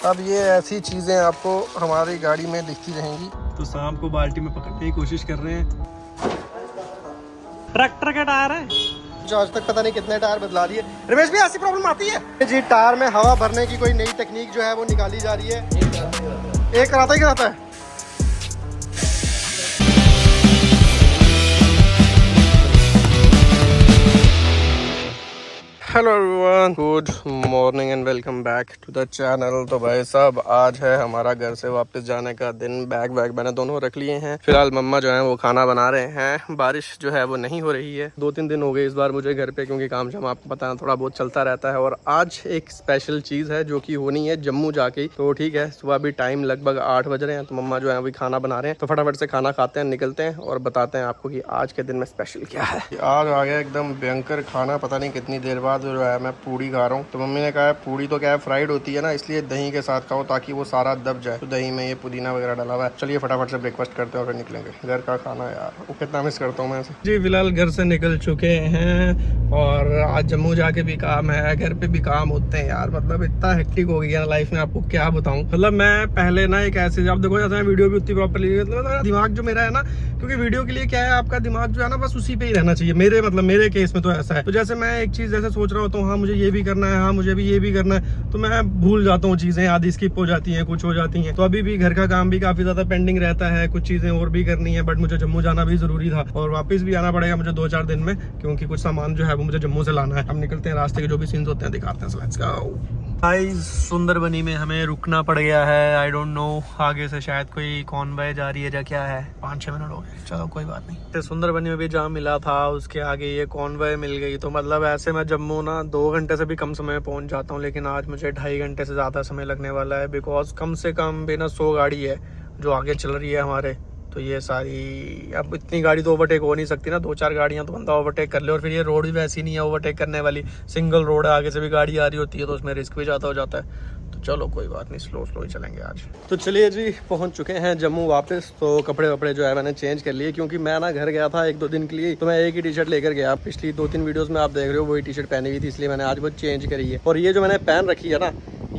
अब ये ऐसी चीजें आपको हमारी गाड़ी में दिखती रहेंगी। तो शाम को बाल्टी में पकड़ने की कोशिश कर रहे हैं। ट्रैक्टर का टायर है जो आज तक पता नहीं कितने टायर बदला दिए। रमेश भी ऐसी प्रॉब्लम आती है जी, टायर में हवा भरने की कोई नई टेक्निक जो है वो निकाली जा रही है। एक कराता ही कराता है। Hello everyone, good morning and welcome back to the channel. तो भाई साहब, आज है हमारा घर से वापस जाने का दिन। बैग मैंने दोनों रख लिए हैं। फिलहाल मम्मा जो है वो खाना बना रहे हैं। बारिश जो है वो नहीं हो रही है। 2-3 दिन हो गए इस बार मुझे घर पे, क्योंकि काम शाम आपको पता है थोड़ा बहुत चलता रहता है। और आज एक स्पेशल चीज़ है जो कि होनी है जम्मू जाके। तो ठीक है, सुबह भी टाइम लगभग 8 बज रहे हैं। तो मम्मा जो है अभी खाना बना रहे हैं, तो फटाफट से खाना खाते हैं, निकलते हैं और बताते हैं आपको कि आज के दिन में स्पेशल क्या है। आज आ गया एकदम भयंकर खाना। पता नहीं कितनी देर बाद जो है मैं पूड़ी खा रहा हूँ। तो मम्मी ने कहा है पूड़ी तो क्या है, फ्राइड होती है ना, इसलिए दही के साथ खाओ ताकि वो सारा दब जाए। तो दही में ये पुदीना वगैरह डाला हुआ है। चलिए फटाफट से ब्रेकफास्ट करते हैं और फिर निकलेंगे। घर का खाना यार वो कितना मिस करता हूँ मैं इसे। जी फिलहाल घर से निकल चुके हैं और आज जम्मू जाके भी काम है, घर पे भी काम होते हैं यार। मतलब इतना हेक्टिक हो गया लाइफ में, आपको क्या बताऊँ। मतलब मैं पहले ना एक ऐसे, आप देखो जैसे वीडियो भी उतनी प्रॉपरली, मतलब दिमाग जो मेरा है ना, क्योंकि वीडियो के लिए क्या है, आपका दिमाग जो है ना बस उसी पे ही रहना चाहिए। मेरे केस में तो ऐसा है। तो जैसे मैं एक चीज जैसे सोच रहा होता हूँ, हाँ मुझे ये भी करना है, हाँ मुझे भी ये भी करना है, तो मैं भूल जाता हूँ चीजें, आधी स्किप हो जाती हैं, कुछ हो जाती हैं। तो अभी भी घर का काम भी काफी ज्यादा पेंडिंग रहता है, कुछ चीजें और भी करनी है। बट मुझे जम्मू जाना भी जरूरी था और वापस भी आना पड़ेगा मुझे 2-4 दिन में, क्योंकि कुछ सामान जो है वो मुझे जम्मू से लाना है। हम निकलते हैं, रास्ते के जो भी सीन्स होते हैं दिखाते हैं। Let's go. सुंदरबनी में हमें रुकना पड़ गया है। आई डोंट नो, आगे से शायद कोई कॉन्वॉय जा रही है या क्या है। 5-6 मिनट हो गए, चलो कोई बात नहीं। तो सुंदरबनी में भी जहाँ मिला था उसके आगे ये कॉन्वॉय मिल गई। तो मतलब ऐसे मैं जम्मू ना 2 घंटे से भी कम समय में पहुंच जाता हूँ, लेकिन आज मुझे 2.5 घंटे से ज़्यादा समय लगने वाला है। बिकॉज कम से कम बिना 100 गाड़ी है जो आगे चल रही है हमारे। तो ये सारी, अब इतनी गाड़ी तो ओवरटेक हो नहीं सकती ना, 2-4 गाड़ियां तो बंदा ओवरटेक कर ले। और फिर ये रोड भी वैसी नहीं है ओवरटेक करने वाली, सिंगल रोड है, आगे से भी गाड़ी आ रही होती है, तो उसमें रिस्क भी ज़्यादा हो जाता है। तो चलो कोई बात नहीं, स्लो ही चलेंगे आज। तो चलिए जी, पहुंच चुके हैं जम्मू वापस। तो कपड़े वपड़े जो है मैंने चेंज कर लिए, क्योंकि मैं ना घर गया था 1-2 दिन के लिए। तो मैं एक ही टी शर्ट लेकर गया। पिछली 2-3 वीडियोस में आप देख रहे हो वही टी शर्ट पहनी हुई थी, इसलिए मैंने आज वो चेंज करी है। और ये जो मैंने पहन रखी है ना,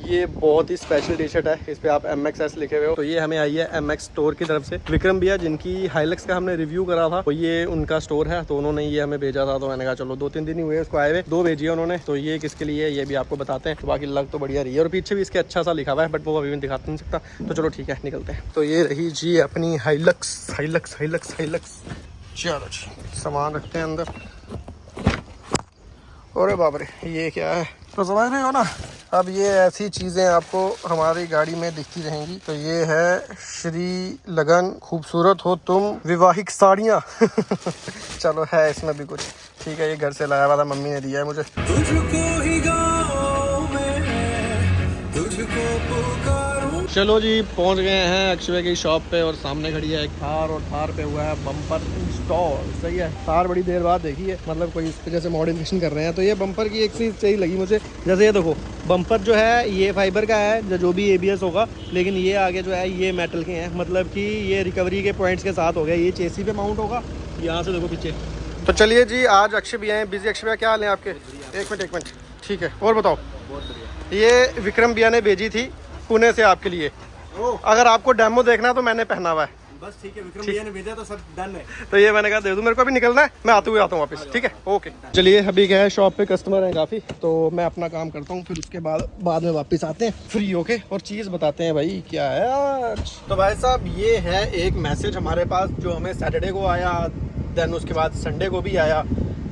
ये बहुत ही स्पेशल टी शर्ट है। इस पे आप MXS लिखे हुए हो। तो ये हमें आई है MX स्टोर की तरफ से। विक्रम भैया जिनकी हाइलक्स का हमने रिव्यू करा था, तो ये उनका स्टोर है, तो उन्होंने ये हमें भेजा था। तो मैंने कहा चलो 2-3 दिन ही हुए उसको आए हुए, 2 भेजी है उन्होंने। तो ये किसके लिए है ये भी आपको बताते हैं। तो बाकी लग तो बढ़िया रही है, और पीछे भी इसके अच्छा सा लिखा हुआ है, बट वो अभी भी दिखा नहीं सकता। तो चलो ठीक है, निकलते हैं। तो ये रही जी अपनी हाइलक्स। चलो जी, सामान रखते हैं अंदर। अरे बाप रे, ये क्या है, तो समझ रहे हो ना। अब ये ऐसी चीज़ें आपको हमारी गाड़ी में दिखती रहेंगी। तो ये है श्री लगन खूबसूरत हो तुम विवाहिक साड़ियाँ। चलो है इसमें भी कुछ, ठीक है। ये घर से लाया वाला मम्मी ने दिया है मुझे। तुझको ही गाँव में तुझको पुकारूं। चलो जी, पहुंच गए हैं अक्षय की शॉप पे, और सामने खड़ी है एक थार, और थार पे हुआ है बम्पर इंस्टॉल। सही है, थार बड़ी देर बाद देखी है, मतलब कोई इस पे जैसे मॉडिफिकेशन कर रहे हैं। तो ये बम्पर की एक चीज़ सही लगी मुझे, जैसे ये देखो बम्पर जो है ये फाइबर का है, जो भी ABS होगा, लेकिन ये आगे जो है ये मेटल के हैं। मतलब कि ये रिकवरी के पॉइंट्स के साथ हो गया। ये चेसी पे माउंट होगा, यहाँ से देखो पीछे। तो चलिए जी, आज अक्षय भी आए, बिजी अक्षय भैया, क्या हाल है आपके? एक मिनट, ठीक है। और बताओ। बहुत बढ़िया। ये विक्रम भैया ने भेजी थी पुणे से आपके लिए। अगर आपको डेमो देखना है तो मैंने पहना हुआ है। बस ठीक है, विक्रम भैया ने भेजा तो सब डन है। तो ये मैंने कहा दे दूं, मेरे को भी निकलना है, मैं आते हुए आता हूँ वापस। ठीक है, ओके। चलिए, अभी क्या है, शॉप पे कस्टमर है काफ़ी, तो मैं अपना काम करता हूँ, फिर उसके बाद में वापस आते हैं फ्री होके और चीज़ बताते हैं भाई क्या है आज। तो भाई साहब, ये है एक मैसेज हमारे पास जो हमें सैटरडे को आया, देन उसके बाद संडे को भी आया।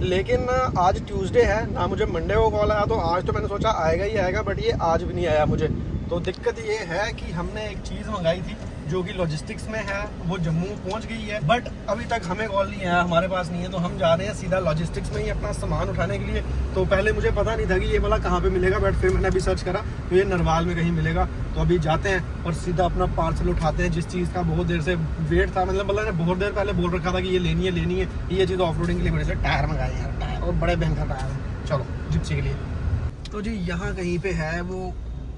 लेकिन आज ट्यूसडे है ना, मुझे मंडे को कॉल आया। तो आज तो मैंने सोचा आएगा ही आएगा, बट ये आज भी नहीं आया मुझे। तो दिक्कत ये है कि हमने एक चीज़ मंगाई थी जो कि लॉजिस्टिक्स में है, वो जम्मू पहुंच गई है, बट अभी तक हमें कॉल नहीं आया, हमारे पास नहीं है। तो हम जा रहे हैं सीधा लॉजिस्टिक्स में ही अपना सामान उठाने के लिए। तो पहले मुझे पता नहीं था कि ये वाला कहाँ पे मिलेगा, बट फिर मैंने अभी सर्च करा तो ये नरवाल में कहीं मिलेगा। तो अभी जाते हैं और सीधा अपना पार्सल उठाते हैं, जिस चीज़ का बहुत देर से वेट था। मतलब ने बहुत देर पहले बोल रखा था कि ये लेनी है। ये चीज़ ऑफ रोडिंग के लिए मेरे से टायर मंगाए हैं, टायर, और बड़े भयंकर टायर है। चलो जिप्सी के लिए। तो जी यहाँ कहीं पे है वो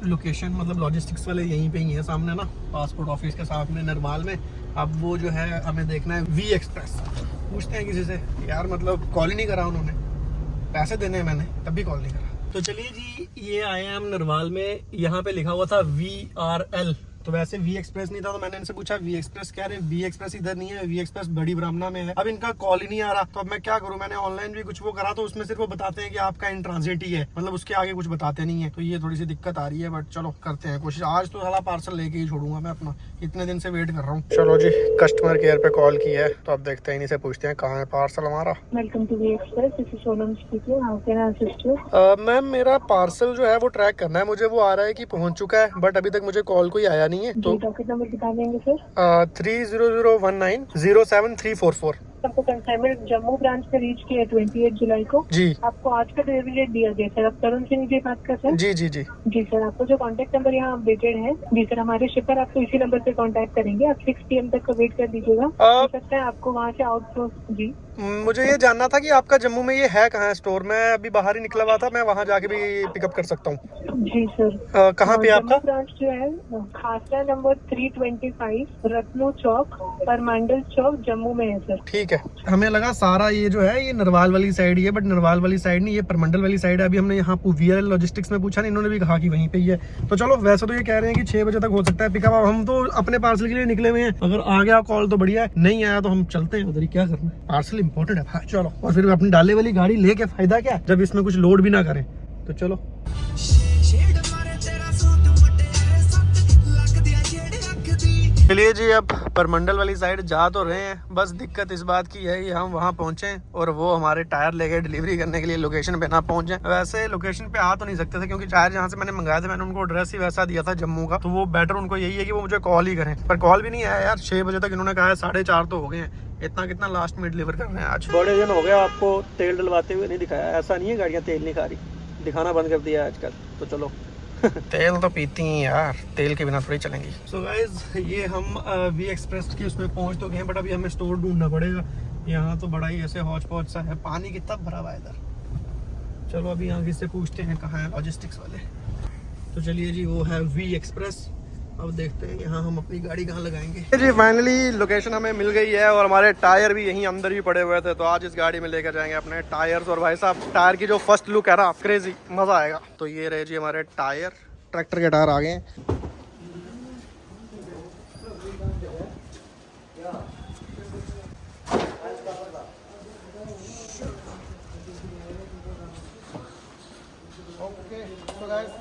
लोकेशन, मतलब लॉजिस्टिक्स वाले यहीं पे ही है सामने ना, पासपोर्ट ऑफिस के सामने नरवाल में। अब वो जो है हमें देखना है V एक्सप्रेस। पूछते हैं किसी से यार, मतलब कॉल ही नहीं करा उन्होंने, पैसे देने हैं मैंने, तब भी कॉल नहीं करा। तो चलिए जी, ये आए हैं हम नरवाल में। यहाँ पे लिखा हुआ था VRL, तो वैसे वी एक्सप्रेस नहीं था, तो मैंने इनसे पूछा वी एक्सप्रेस क्या है। वी एक्सप्रेस इधर नहीं है, वी एक्सप्रेस बड़ी ब्राह्मणा में है। अब इनका कॉल ही नहीं आ रहा, तो अब मैं क्या करूं। मैंने ऑनलाइन भी कुछ वो करा, तो उसमें सिर्फ वो बताते हैं कि आपका इन ट्रांजिट ही है, मतलब उसके आगे कुछ बताते नहीं है। तो ये थोड़ी सी दिक्कत आ रही है, बट चलो करते हैं कोशिश। आज तो साला पार्सल लेके ही छोड़ूंगा मैं अपना, इतने दिन से वेट कर रहा हूँ। चलो जी, कस्टमर केयर पे कॉल किया है, तो अब देखते हैं इन्हीं से पूछते हैं कहाँ है पार्सल हमारा। Welcome to V Express, this is Sonam speaking, how can I assist you? Ma'am, मेरा पार्सल जो है वो ट्रैक करना है मुझे। वो आ रहा है कि पहुंच चुका है, बट अभी तक मुझे कॉल कोई आया नहीं है। तो नंबर बता देंगे सर? 3001907344। आपको कंसाइनमेंट जम्मू ब्रांच में रीच किया 28 जुलाई को जी आपको आज का डिलीवरी डेट दिया गया सर। आप तरुण सिंह जी बात कर सर? जी जी जी जी सर, आपको जो कांटेक्ट नंबर यहाँ अपडेटेड है, जी सर, हमारे शिपर आपको इसी नंबर पे कांटेक्ट करेंगे। आप 6 PM तक का वेट कर दीजिएगा। हो सकता है आपको वहाँ से आउटसोर्स। जी मुझे ये जानना था कि आपका जम्मू में ये है कहाँ स्टोर? मैं अभी बाहर ही निकला हुआ था, मैं वहाँ जाके भी पिकअप कर सकता हूँ। जी सर, कहाँ पे आपका ब्रांच जो है खासरा नंबर 325 रत्नो चौक परमांडल चौक जम्मू में है सर। ठीक है। हमें लगा सारा ये जो है ये नरवाल वाली साइड ही है, बट नरवाल वाली साइड नहीं, ये परमंडल वाली साइड है। अभी हमने यहाँ VRL लॉजिस्टिक्स में पूछा, नहीं इन्होंने भी कहा कि वहीं पे ही है। तो चलो, वैसे तो ये कह रहे हैं कि 6 बजे तक हो सकता है पिकअप। हम तो अपने पार्सल के लिए निकले हुए हैं, अगर आ गया कॉल तो बढ़िया है, नहीं आया तो हम चलते हैं उधर ही। क्या करना है, पार्सल इंपॉर्टेंट है भाई। चलो, और फिर अपनी डाले वाली गाड़ी लेके फायदा क्या जब इसमें कुछ लोड भी ना करें। तो चलो, चलिए जी, अब परमंडल वाली साइड जा तो रहे हैं। बस दिक्कत इस बात की है कि हम वहाँ पहुँचे और वो हमारे टायर लेके डिलीवरी करने के लिए लोकेशन पे ना पहुँचे। वैसे लोकेशन पे आ तो नहीं सकते थे, क्योंकि टायर जहाँ से मैंने मंगाया था, मैंने उनको एड्रेस ही वैसा दिया था जम्मू का। तो वो बेटर उनको यही है कि वो मुझे कॉल ही करें, पर कॉल भी नहीं आया यार। 6 बजे तक इन्होंने कहा है, 4:30 तो हो गए हैं। इतना कितना लास्ट में डिलीवर कर रहे हैं आज। बड़े दिन हो गया आपको तेल डलवाते हुए नहीं दिखाया। ऐसा नहीं है गाड़ियाँ तेल नहीं खा रही, दिखाना बंद कर दिया आजकल। तो चलो तेल तो पीती हैं यार, तेल के बिना थोड़ी चलेंगी। सो गाइस, ये हम वी एक्सप्रेस की उसमें पहुंच तो गए, बट अभी हमें स्टोर ढूंढना पड़ेगा। यहाँ तो बड़ा ही ऐसे हौच पौच सा है, पानी कितना भरा हुआ है इधर। चलो अभी यहाँ किससे पूछते हैं कहाँ है लॉजिस्टिक्स वाले। तो चलिए जी, वो है वी एक्सप्रेस। अब देखते हैं यहाँ हम अपनी गाड़ी कहाँ लगाएंगे। जी फाइनली लोकेशन हमें मिल गई है, और हमारे टायर भी यहीं अंदर ही पड़े हुए थे। तो आज इस गाड़ी में लेकर जाएंगे अपने टायर्स। और भाई साहब, टायर की जो फर्स्ट लुक है ना, क्रेजी, मजा आएगा। तो ये रहे जी हमारे टायर, ट्रैक्टर के टायर आ गए हैं।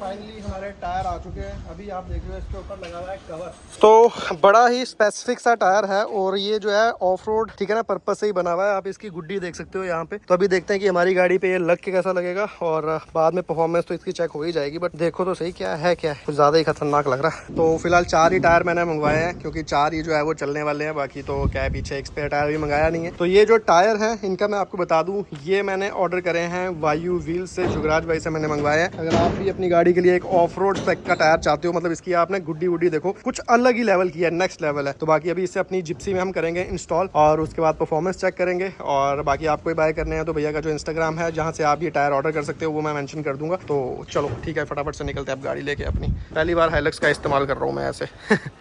फाइनली हमारे टायर आ चुके हैं। अभी आप देख रहे हो इसके ऊपर लगा हुआ है कवर। तो बड़ा ही स्पेसिफिक सा टायर है, और ये जो है ऑफ रोड, ठीक है ना, पर्पस से ही बना हुआ है। आप इसकी गुड्डी देख सकते हो यहाँ पे। तो अभी देखते हैं कि हमारी गाड़ी पे ये लग के कैसा लगेगा, और बाद में परफॉर्मेंस तो इसकी चेक हो ही जाएगी। बट देखो तो सही क्या है, कुछ ज्यादा ही खतरनाक लग रहा है। तो फिलहाल 4 ही टायर मैंने मंगवाए हैं, क्योंकि 4 ही जो है वो चलने वाले हैं। बाकी तो क्या है, पीछे एक स्पेयर टायर भी मंगाया नहीं है। तो ये जो टायर है इनका मैं आपको बता दूं, ये मैंने ऑर्डर करे हैं वायु व्हील से, जुगराज भाई से मैंने मंगवाए हैं। अगर आप भी अपनी गाड़ी के लिए एक ऑफ रोड स्पेक का टायर चाहते हो, मतलब इसकी आपने गुड्डी वुड्डी देखो कुछ अलग ही लेवल की है, नेक्स्ट लेवल है। तो बाकी अभी इसे अपनी जिप्सी में हम करेंगे इंस्टॉल, और उसके बाद परफॉर्मेंस चेक करेंगे। और बाकी आपको बाय करने हैं तो भैया का जो इंस्टाग्राम है, जहाँ से आप ये टायर ऑर्डर कर सकते हो, वो मैं मेंशन कर दूंगा। तो चलो ठीक है, फटाफट से निकलते हैं अब गाड़ी लेके अपनी। पहली बार हाइलक्स का इस्तेमाल कर रहा हूँ मैं ऐसे।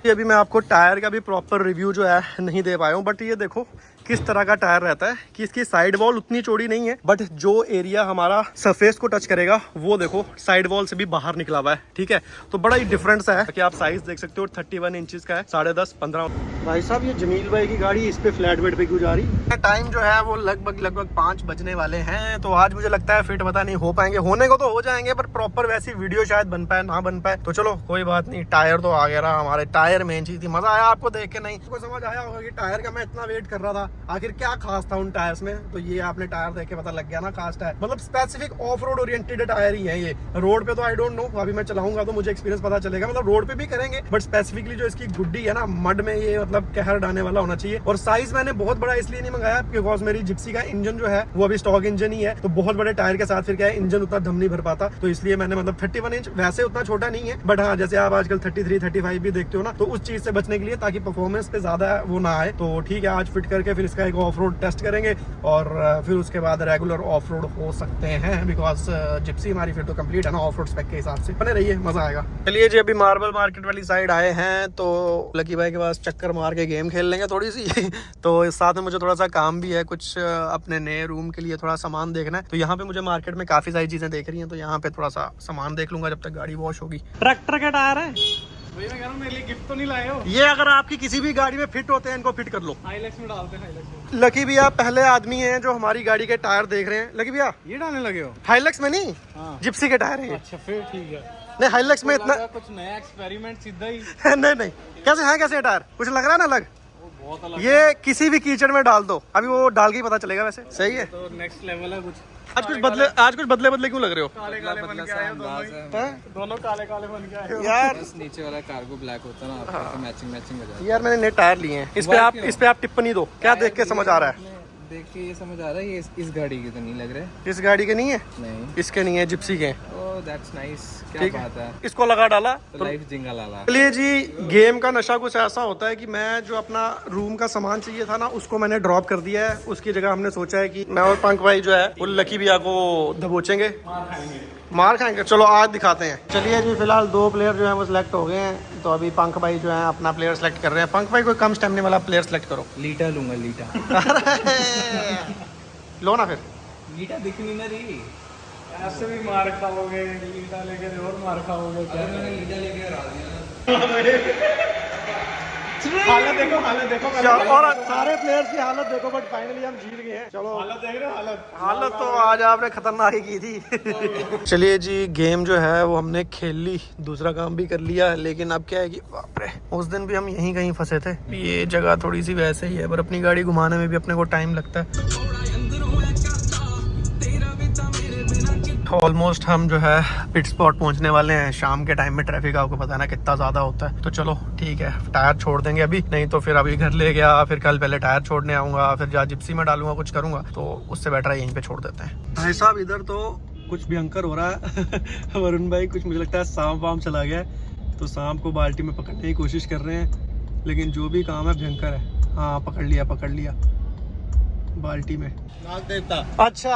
अभी मैं आपको टायर का भी प्रॉपर रिव्यू जो है नहीं दे पाया हूँ, बट ये देखो किस तरह का टायर रहता है कि इसकी साइड वॉल उतनी चौड़ी नहीं है, बट जो एरिया हमारा सरफेस को टच करेगा वो देखो साइड वॉल से भी बाहर निकला हुआ है। ठीक है, तो बड़ा ही डिफरेंस है कि आप साइज देख सकते हो, 31 इंचेस का है, 10.5 15। भाई साहब, ये जमील भाई की गाड़ी इस पे फ्लैट बेड पे क्यों जा रही है? टाइम जो है वो लगभग 5 बजने वाले हैं। तो आज मुझे लगता है फिट पता नहीं हो पाएंगे, होने को तो हो जाएंगे, पर प्रॉपर वैसी वीडियो शायद बन पाए ना बन पाए। तो चलो कोई बात नहीं, टायर तो आ गया रहा। हमारे टायर मेन चीज थी। मजा आया आपको देख के? नहीं आपको समझ आया होगा कि टायर का मैं इतना वेट कर रहा था, आखिर क्या खास था उन टायर्स में। तो ये आपने टायर देख के पता लग गया ना, खास टायर, मतलब specific off road oriented tyre ही है ये। रोड पे तो आई डोंट नो, अभी मैं चलाऊंगा तो मुझे एक्सपीरियंस पता चलेगा। मतलब रोड पे भी करेंगे, बट स्पेसिफिकली जो इसकी गुड्डी है ना, मड में ये मतलब कहर डालने वाला होना चाहिए। और साइज मैंने बहुत बड़ा इसलिए नहीं मंगाया, बिकॉज मेरी जिप्सी का इंजन जो है वो अभी स्टॉक इंजन ही है। तो बहुत बड़े टायर के साथ फिर क्या है, इंजन उतना दम नहीं भर पाता। तो इसलिए मैंने मतलब 31 इंच, वैसे उतना छोटा नहीं है, बट हाँ जैसे आप आजकल 33 35 भी देखते हो ना, तो उस चीज से बचने के लिए, ताकि परफॉर्मेंस पे ज्यादा वो ना आए। तो ठीक है, आज फिट करके फिर इसका एक ऑफ रोड टेस्ट करेंगे और फिर उसके बाद रेगुलर ऑफ रोड हो सकते हैं, बिकॉज जिप्सी हमारी फिर तो कंप्लीट है ना ऑफ रोड स्पेक के हिसाब से। बने रहिए, मजा आएगा। चलिए जी, अभी मार्बल मार्केट वाली साइड आए हैं तो लकी भाई के पास चक्कर मार के गेम खेल लेंगे थोड़ी सी तो इस साथ में मुझे थोड़ा सा काम भी है, कुछ अपने नए रूम के लिए थोड़ा सामान देखना है। तो यहाँ पे मुझे मार्केट में काफी सारी चीजें देख रही हैं, तो यहाँ पे थोड़ा सा सामान देख लूंगा जब तक गाड़ी वॉश होगी। ट्रैक्टर के टायर है वही मैं कह रहा हूँ, मेरे लिए गिफ्ट तो नहीं लाए हो? ये, अगर आपकी किसी भी गाड़ी में फिट होते हैं इनको फिट कर लो। हाइलैक्स में डालते हैं, हाइलैक्स में। लकी भैया पहले आदमी हैं जो हमारी गाड़ी के टायर देख रहे हैं। लकी भैया ये डालने लगे हो? हाइलक्स में नहीं, हाँ। जिप्सी के टायर हैं। अच्छा फिर ठीक है। नहीं, हाइलक्स में इतना कुछ नया एक्सपेरिमेंट सीधा ही नहीं नहीं, कैसे हैं, कैसे हैं टायर? कुछ लग रहा है ना अलग? बहुत अलग। ये किसी भी कीचड़ में डाल दो, अभी वो डाल के ही पता चलेगा। वैसे सही है, तो नेक्स्ट लेवल है। कुछ आज कुछ बदले बदले क्यों लग रहे हो? काले काले बन के आए हो दोनों काले काले बन के आए हो यार। बस नीचे वाला कार्गो ब्लैक होता है ना, आपका मैचिंग मैचिंग हो जाता यार मैंने नए टायर लिए हैं, इस पे आप टिप्पणी दो, क्या देख के समझ आ रहा है? है। देख के ये समझ आ रहा है ये इस गाड़ी के तो नहीं लग रहे। इस गाड़ी के नहीं है, नहीं। इसके नहीं है, जिप्सी के। ओह दैट्स नाइस, क्या ठीक बात है। इसको लगा डाला तो लाइफ जिंगा लाला। चलिए जी, गेम का नशा कुछ ऐसा होता है कि मैं जो अपना रूम का सामान चाहिए था ना उसको मैंने ड्रॉप कर दिया है। उसकी जगह हमने सोचा है कि मैं और पंक भाई जो है वो लकी भैया को दबोचेंगे, मार खाएंगे। चलो आज दिखाते हैं। चलिए जी, फिलहाल 2 प्लेयर जो है वो सिलेक्ट हो गए हैं, तो अभी पंक भाई जो है अपना प्लेयर सेलेक्ट कर रहे हैं। पंक भाई कोई कम स्टेमिना वाला प्लेयर सेलेक्ट करो। लीटा लूंगा, लीटा। लो ना फिर। लीटा दिख नहीं ना रही। ऐसे भी मार खाओगे, लीटा लेके और मार खाओगे। मैंने लीटा लेके हरा दिया। हालत देखो, हालत देखो। चलो, और सारे प्लेयर्स की हालत देखो, बट फाइनली हम जीत गए हैं। चलो, हालत देख रहे हो? हालत तो आज आपने खतरनाक ही की थी। चलिए जी, गेम जो है वो हमने खेल ली, दूसरा काम भी कर लिया, लेकिन अब क्या है कि बाप रे, उस दिन भी हम यहीं कहीं फंसे थे। ये जगह थोड़ी सी वैसे ही है, पर अपनी गाड़ी घुमाने में भी अपने को टाइम लगता है। ऑलमोस्ट हम जो है पिट स्पॉट पहुंचने वाले हैं। शाम के टाइम में ट्रैफिक आपको पता है ना कितना ज्यादा होता है। तो चलो ठीक है, टायर छोड़ देंगे अभी, नहीं तो फिर अभी घर ले गया, फिर कल पहले टायर छोड़ने आऊंगा, फिर जहाँ जिप्सी में डालूंगा, कुछ करूंगा, तो उससे बेटर है यहीं पे छोड़ देते हैं। भाई साहब, इधर तो कुछ भयंकर हो रहा है। वरुण भाई कुछ मुझे लगता है सांप वाम चला गया है, तो सांप को बाल्टी में पकड़ने की कोशिश कर रहे हैं, लेकिन जो भी काम है भयंकर है। हाँ, पकड़ लिया बाल्टी में। नाग देवता। अच्छा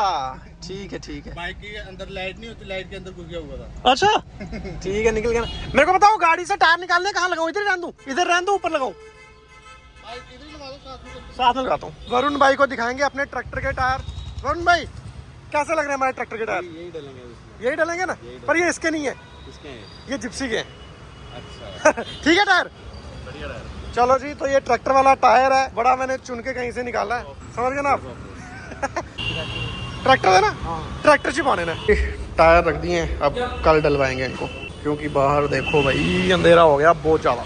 ठीक है। बाइक के अंदर लाइट नहीं होती, लाइट के अंदर घुस गया हुआ था। अच्छा ठीक है, निकल गया। मेरे को बताओ, गाड़ी से टायर निकालने कहाँ लगाऊं? इधर रहने दो, ऊपर लगाऊं? साथ में लगाता हूँ। वरुण भाई को दिखाएंगे अपने ट्रैक्टर के टायर। वरुण भाई, कैसे लग रहे हैं हमारे ट्रैक्टर के टायर? यही डलेंगे ना, पर ये इसके नहीं है, ये जिप्सी के हैं। अच्छा ठीक है टायर। चलो जी, तो ये ट्रैक्टर वाला टायर है, बड़ा मैंने चुन के कहीं से निकाला है, समझ गए ना आप? ट्रैक्टर है ना, ट्रैक्टर आने ना। टायर रख दिए हैं, अब कल डलवाएंगे इनको, क्योंकि बाहर देखो भाई अंधेरा हो गया बहुत ज्यादा।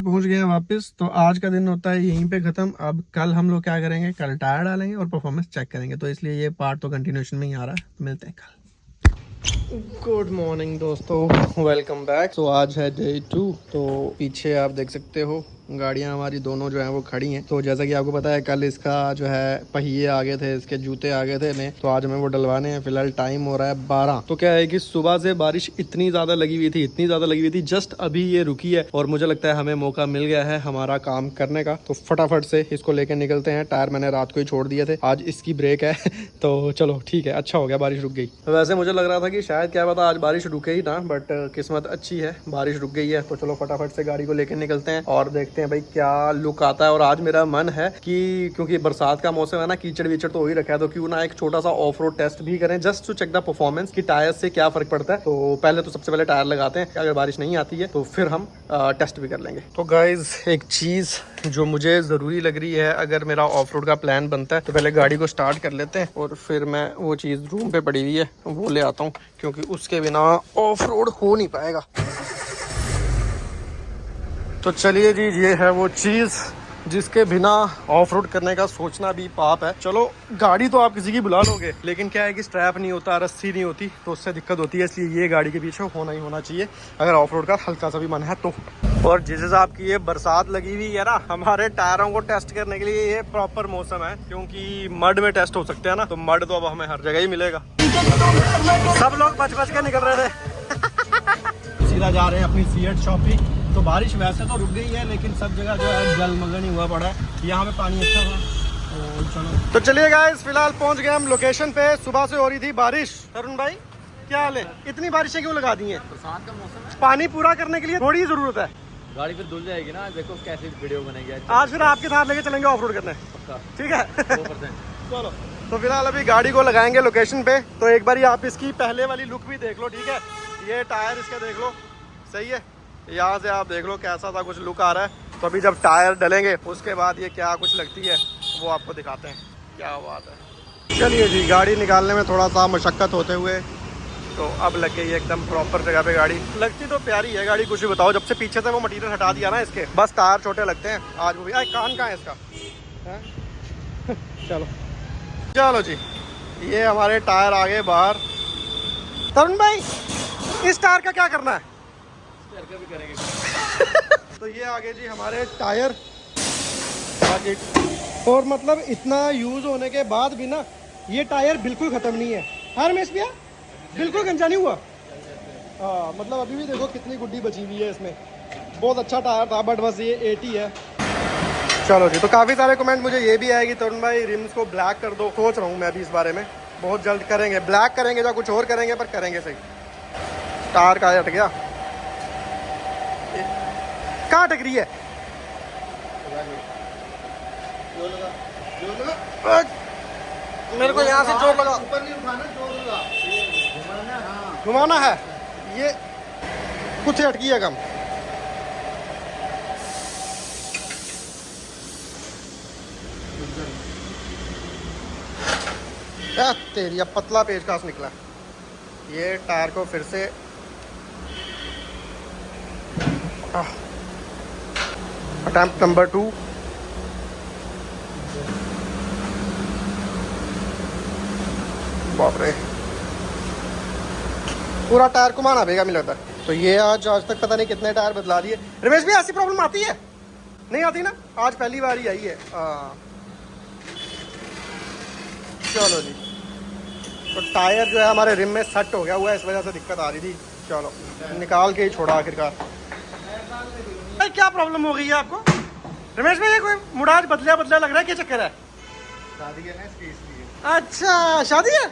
पहुंच गए वापस, तो आज का दिन होता है यहीं पे खत्म। अब कल हम लोग क्या करेंगे, कल टायर डालेंगे और परफॉर्मेंस चेक करेंगे, तो इसलिए ये पार्ट तो कंटिन्यूएशन में ही आ रहा है। मिलते हैं कल। गुड मॉर्निंग दोस्तों, वेलकम बैक। तो आज है डे 2। तो पीछे आप देख सकते हो गाड़ियां हमारी दोनों जो हैं वो खड़ी हैं। तो जैसा कि आपको पता है, कल इसका जो है पहिए आगे थे, इसके जूते आगे थे ने, तो आज हमें वो डलवाने हैं। फिलहाल टाइम हो रहा है 12। तो क्या है कि सुबह से बारिश इतनी ज़्यादा लगी हुई थी, जस्ट अभी ये रुकी है और मुझे लगता है हमें मौका मिल गया है हमारा काम करने का। तो फटाफट से इसको लेकर निकलते हैं। टायर मैंने रात को ही छोड़ दिए थे, आज इसकी ब्रेक है। तो चलो ठीक है, अच्छा हो गया बारिश रुक गई। वैसे मुझे लग रहा था कि शायद क्या पता आज बारिश रुके ही ना, बट किस्मत अच्छी है, बारिश रुक गई है। तो चलो फटाफट से गाड़ी को लेकर निकलते हैं और देखते हैं भाई क्या लुक आता है। और आज मेरा मन है कि क्योंकि बरसात का मौसम है ना, कीचड़ वीचड़ तो हो ही रखा है, तो क्यों ना एक छोटा सा ऑफ रोड टेस्ट भी करें, just to check the performance कि टायर से क्या फर्क पड़ता है। तो पहले तो सबसे पहले टायर लगाते हैं, अगर बारिश नहीं आती है तो फिर हम टेस्ट भी कर लेंगे। तो गाइज, एक चीज़ जो मुझे ज़रूरी लग रही है, अगर मेरा ऑफ रोड का प्लान बनता है तो पहले गाड़ी को स्टार्ट कर लेते हैं और फिर मैं वो चीज़ रूम पे पड़ी हुई है वो ले आता हूँ, क्योंकि उसके बिना ऑफ रोड हो नहीं पाएगा। तो चलिए जी, ये है वो चीज़ जिसके बिना ऑफ रोड करने का सोचना भी पाप है। चलो, गाड़ी तो आप किसी की बुला लोगे, लेकिन क्या है कि स्ट्रैप नहीं होता, रस्सी नहीं होती, तो उससे दिक्कत होती है। इसलिए ये गाड़ी के पीछे होना ही होना चाहिए अगर ऑफ रोड का हल्का सा भी मन है तो। और जिस हिसाब की ये बरसात लगी हुई है ना, हमारे टायरों को टेस्ट करने के लिए ये प्रॉपर मौसम है, क्योंकि मड में टेस्ट हो सकते हैं ना, तो मड तो अब हमें हर जगह ही मिलेगा। सब लोग बच बच के निकल रहे थे। सीधा जा रहे हैं अपनी सीएट शॉप पे। तो बारिश वैसे तो रुक गई है, लेकिन सब जगह जो है जलमग्न ही हुआ पड़ा है। यहाँ पे पानी अच्छा था। तो चलिए गाइस, फिलहाल पहुँच गए हम लोकेशन पे। सुबह से हो रही थी बारिश। तरुण भाई क्या हाल है? इतनी बारिशें क्यों लगा दी हैं? बरसात का मौसम है, पानी पूरा करने के लिए थोड़ी ज़रूरत है। गाड़ी फिर धुल जाएगी ना। देखो कैसी वीडियो बनेगी आज फिर आपके साथ लेके चलेंगे ऑफ रोड करने, ठीक है? 100%। चलो, तो फिलहाल अभी गाड़ी को लगाएंगे लोकेशन पे। तो एक बार आप इसकी पहले वाली लुक भी देख लो, ठीक है? ये टायर इसका देख लो, सही है? यहाँ से आप देख लो कैसा था कुछ लुक आ रहा है। तो अभी जब टायर डलेंगे उसके बाद ये क्या कुछ लगती है वो आपको दिखाते हैं। क्या बात है। चलिए जी, गाड़ी निकालने में थोड़ा सा मशक्क़त होते हुए तो अब लग गई एकदम प्रॉपर जगह पे गाड़ी। लगती तो प्यारी है गाड़ी, कुछ भी बताओ। जब से पीछे से वो मटीरियल हटा दिया ना इसके, बस टायर छोटे लगते हैं। आज वो भी कान कहाँ है इसका है? चलो चलो जी, ये हमारे टायर आ गए बाहर। तरुण भाई, इस टायर का क्या करना है? भी करेंगे। तो ये आगे जी हमारे टायर आगे। और मतलब इतना यूज होने के बाद भी ना ये टायर बिल्कुल खत्म नहीं है। हाँ रमेश भैया, बिल्कुल गंजा नहीं हुआ। हाँ, मतलब अभी भी देखो कितनी गुड्डी बची हुई है इसमें। बहुत अच्छा टायर था, बट बस ये 80 है। चलो जी, तो काफ़ी सारे कमेंट मुझे ये भी आएगी, तरुण भाई रिम्स को ब्लैक कर दो। सोच रहा हूँ मैं भी इस बारे में, बहुत जल्द करेंगे। ब्लैक करेंगे या कुछ और करेंगे, पर करेंगे सही। टायर कहाँ अटक गया? कहाँ अटक रही है? मेरे को यहाँ से जोर लगा। ऊपर नहीं उठाना, जोर लगा। घुमाना है, ये कुछ अटकी है कम। तेरी अब पतला पेचकस निकला। ये टायर को फिर से अटेम्प्ट नंबर 2। बाप रे, पूरा टायर घुमाना पड़ेगा मुझे लगता है। तो ये आज तक पता नहीं कितने टायर बदला दिए। रमेश भी ऐसी प्रॉब्लम आती है? नहीं आती ना, आज पहली बार ही आई है। चलो जी, तो टायर जो है हमारे रिम में सेट हो गया हुआ है, इस वजह से दिक्कत आ रही थी। चलो निकाल के ही छोड़ा आखिरकार। भाई क्या प्रॉब्लम हो गई है आपको? रमेश भाई ये कोई मुड़ाज बदला बदला लग रहा है, क्या चक्कर है? शादी है ना इसकी, इसलिए। अच्छा शादी है,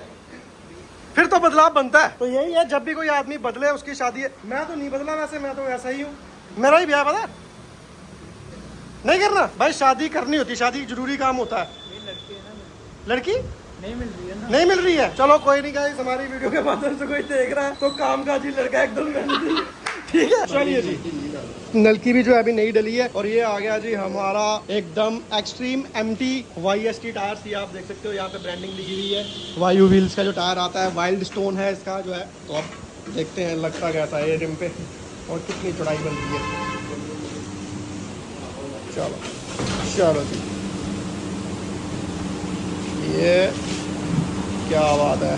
फिर तो बदलाव बनता है। तो यही है, जब भी कोई आदमी बदले उसकी शादी है। मैं तो नहीं बदला वैसे, मैं तो वैसा ही हूँ। मेरा ही ब्याह पता नहीं करना भाई, शादी करनी होती, शादी जरूरी काम होता है। लड़की नहीं मिल रही है ना? नहीं मिल रही है। चलो कोई नहीं गाइस, हमारी वीडियो के माध्यम से कोई देख रहा है तो काम काजी लड़का एकदम ठीक है। चलिए जी, नलकी भी जो है अभी नई डली है। और ये आ गया जी हमारा एकदम एक्सट्रीम MT YST टायर्स। ये आप देख सकते हो, यहाँ पे ब्रांडिंग लिखी हुई है। वायु व्हील्स का जो टायर आता है, वाइल्ड स्टोन है इसका जो है। तो अब देखते हैं लगता कैसा है ये रिम पे और कितनी चौड़ाई बनती है। चलो चलो जी, ये क्या बात है।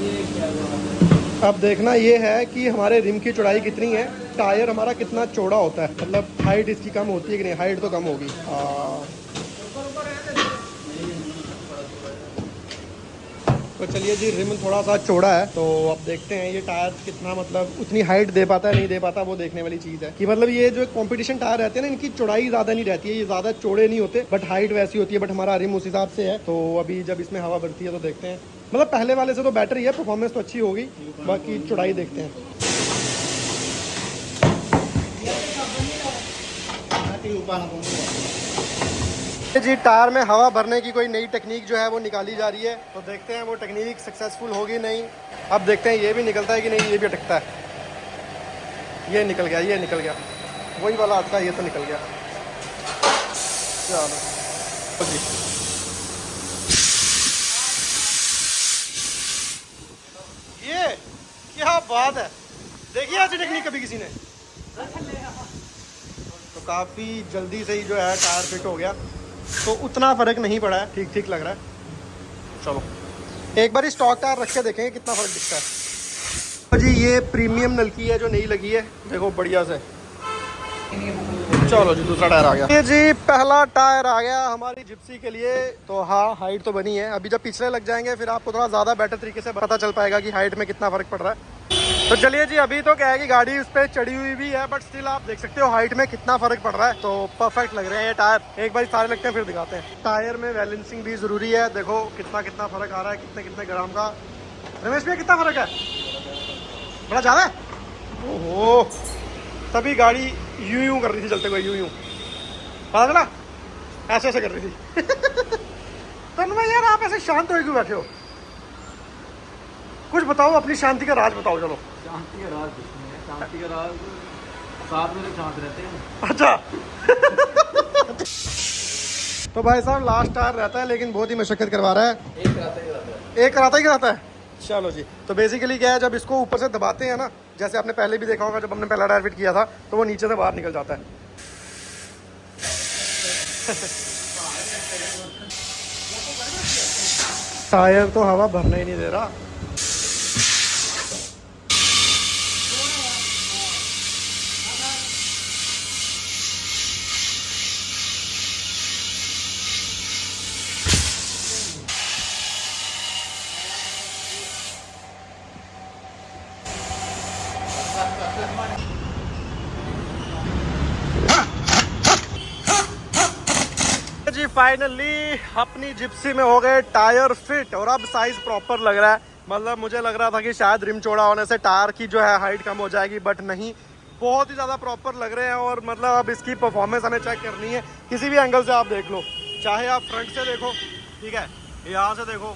ये क्या बात है? अब देखना ये है कि हमारे रिम की चौड़ाई कितनी है, टायर हमारा कितना चौड़ा होता है, मतलब हाइट इसकी कम होती है कि नहीं। हाइट तो कम होगी। तो चलिए जी, रिम थोड़ा सा चौड़ा है, तो अब देखते हैं ये टायर कितना मतलब उतनी हाइट दे पाता है नहीं दे पाता। वो देखने वाली चीज़ है कि मतलब ये जो कंपटीशन टायर रहते हैं ना, इनकी चौड़ाई ज़्यादा नहीं रहती है, ये ज़्यादा चौड़े नहीं होते, बट हाइट वैसी होती है। बट हमारा रिम उस हिसाब से है। तो अभी जब इसमें हवा भरती है तो देखते हैं, मतलब पहले वाले से तो बेटर ही है, परफॉर्मेंस तो अच्छी होगी, बाकी चौड़ाई देखते हैं। जी, टायर में हवा भरने की कोई नई टेक्निक जो है वो निकाली जा रही है। तो देखते हैं वो टेक्निक सक्सेसफुल होगी नहीं। अब देखते हैं ये भी निकलता है कि नहीं। ये भी अटकता है, ये निकल गया, ये निकल गया, वही वाला अटका, ये तो निकल गया। चलो जी, ये क्या बात है। देखिए ऐसी टेक्निक कभी किसी ने। तो काफ़ी जल्दी से ही जो है टायर फिट हो गया, तो उतना फ़र्क नहीं पड़ा है, ठीक ठीक लग रहा है। चलो एक बार स्टॉक टायर रख के देखेंगे कितना फ़र्क दिखता है। तो जी ये प्रीमियम नलकी है जो नई लगी है, देखो बढ़िया से। चलो जी, दूसरा टायर आ गया। ये जी पहला टायर आ गया हमारी जिप्सी के लिए। तो हाँ, हाइट तो बनी है। अभी जब पिछले लग जाएंगे फिर आपको थोड़ा ज़्यादा बेटर तरीके से पता चल पाएगा कि हाइट में कितना फ़र्क पड़ रहा है। तो चलिए जी, अभी तो क्या है कि गाड़ी उस पर चढ़ी हुई भी है, बट स्टिल आप देख सकते हो हाइट में कितना फर्क पड़ रहा है। तो परफेक्ट लग रहे हैं ये टायर। एक बार सारे लगते हैं फिर दिखाते हैं। टायर में बैलेंसिंग भी जरूरी है। देखो कितना कितना फर्क आ रहा है, कितने कितने ग्राम का। रमेश भैया कितना फर्क है? बड़ा ज्यादा है। ओहो, तभी गाड़ी यूं कर रही थी चलते हुए, यूं पता चला, ऐसे कर रही थी। तन्मय यार, आप ऐसे शांत हो क्यों बैठे हो? कुछ बताओ, अपनी शांति का राज बताओ। चलो, शांति का राज कुछ नहीं है, शांति का राज साथ में शांत रहते हैं। अच्छा। तो भाई साहब लास्ट टायर रहता है, लेकिन बहुत ही मशक्कत करवा रहा है। एक कराता है। चलो जी, तो बेसिकली क्या है, जब इसको ऊपर से दबाते हैं ना, जैसे आपने पहले भी देखा होगा, जब हमने पहला टायर फिट किया था, तो वो नीचे से बाहर निकल जाता है। टायर तो हवा भरने ही नहीं दे रहा। जी फाइनली अपनी जिप्सी में हो गए टायर फिट, और अब साइज प्रॉपर लग रहा है। मतलब मुझे लग रहा था कि शायद रिम चौड़ा होने से टायर की जो है हाइट कम हो जाएगी, बट नहीं, बहुत ही ज़्यादा प्रॉपर लग रहे हैं। और मतलब अब इसकी परफॉर्मेंस हमें चेक करनी है, किसी भी एंगल से आप देख लो। चाहे आप फ्रंट से देखो, ठीक है, यहाँ से देखो,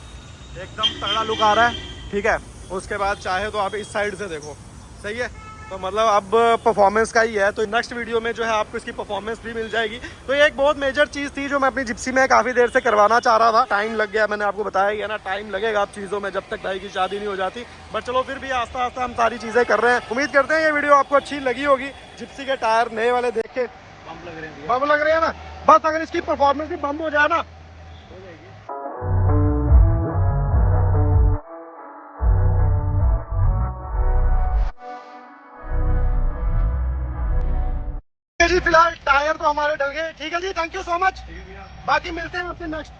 एकदम तगड़ा लुक आ रहा है, ठीक है। उसके बाद चाहे तो आप इस साइड से देखो, सही है। तो मतलब अब परफॉर्मेंस का ही है। तो नेक्स्ट वीडियो में जो है आपको इसकी परफॉर्मेंस भी मिल जाएगी। तो ये एक बहुत मेजर चीज़ थी जो मैं अपनी जिप्सी में काफ़ी देर से करवाना चाह रहा था। टाइम लग गया, मैंने आपको बताया गया ना, टाइम लगेगा आप चीज़ों में जब तक भाई की शादी नहीं हो जाती। बट चलो फिर भी आस्ता आस्ता हम सारी चीज़ें कर रहे हैं। उम्मीद करते हैं ये वीडियो आपको अच्छी लगी होगी। जिप्सी के टायर नए वाले देख के बम लग रहे हैं ना, बस अगर इसकी परफॉर्मेंस भी बम हो जाए ना, जी फिलहाल टायर तो हमारे डल गए। ठीक है जी, थैंक यू सो मच। बाकी मिलते हैं आपसे नेक्स्ट।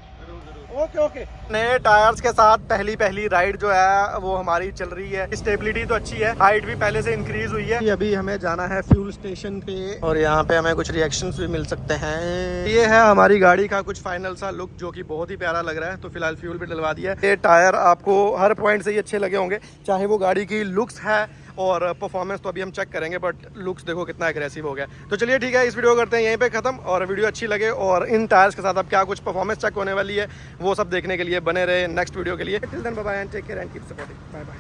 ओके। नए टायर्स के साथ पहली राइड जो है वो हमारी चल रही है। स्टेबिलिटी तो अच्छी है, हाइट भी पहले से इंक्रीज हुई है। अभी हमें जाना है फ्यूल स्टेशन पे, और यहाँ पे हमें कुछ रिएक्शंस भी मिल सकते हैं। ये है हमारी गाड़ी का कुछ फाइनल सा लुक, जो कि बहुत ही प्यारा लग रहा है। तो फिलहाल फ्यूल भी डलवा दिया है। ये टायर आपको हर पॉइंट से ही अच्छे लगे होंगे, चाहे वो गाड़ी की लुक्स है और परफॉर्मेंस तो अभी हम चेक करेंगे, बट लुक्स देखो कितना एग्रेसिव हो गया। तो चलिए ठीक है, इस वीडियो करते हैं यहीं पे खत्म। और वीडियो अच्छी लगे और इन टायर्स के साथ अब क्या कुछ परफॉर्मेंस चेक होने वाली है, वो सब देखने के लिए बने रहे नेक्स्ट वीडियो के लिए। Till then bye bye and take care and keep supporting. Bye bye.